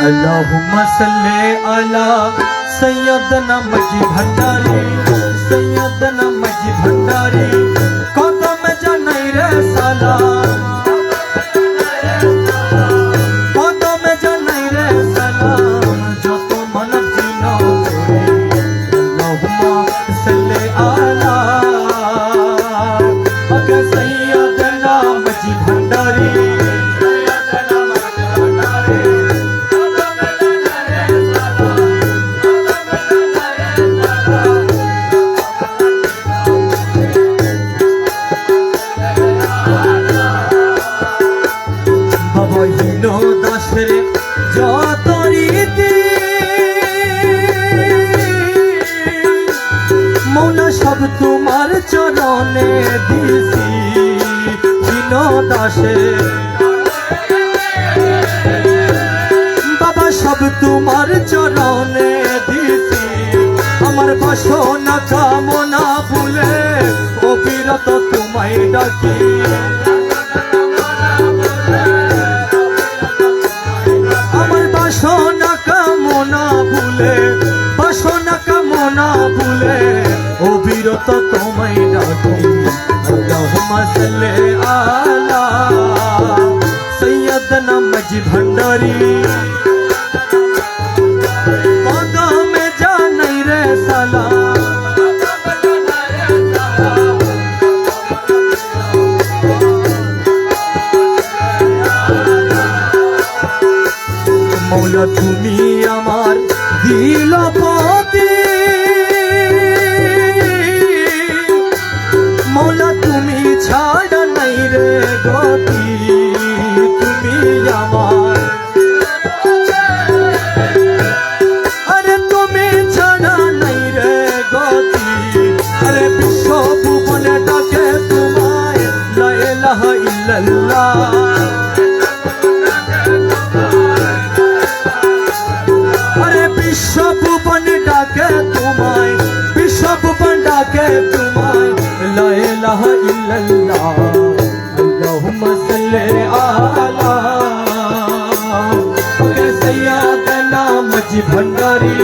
अल्लाहुम्मा सल्ले अला सैयदना मजी भंडारी, सैयदना मजी भंडारी कदम जानाई रे साला, कदम जानाई रे साला যত মানব জিনো করে। अल्लाहुम्मा सल्ले अला सैयदना मजी भंडारी, দাসরে যত রীতি মৌলা সব তোমার চরণে দিছি, হীন দাসে বাবা সব তোমার চরণে দিছি, আমার বাসনা কামনা ভুলে অবিরত তোমায় ডাকি, বাসনা কামনা ভুলে, বাসনা কামনা ভুলে অবিরত তোমায় ডাকি। আল্লাহুম্মা সাল্লি আলা সৈয়দনা মজি ভন্ডারি কদমে জানাই রে সালাম, মৌলা তুমি আমার দিলপতি, মৌলা তুমি ছাড়া নাই রে গতি, তুমি আমার আরে তুমি ছাড়া নাই রে গতি, আরে বিশ্ব ভুবনে ডাকে তোমায় লা ইলাহা ইল্লাল্লাহ, বিশ্বভুবন ডাকে তোমায়, বিশ্বভুবন ডাকে তোমায় লা ইলাহা ইল্লাল্লাহ। আল্লাহুম্মা সাল্লি আলা সৈয়দনা মজি ভন্ডারি।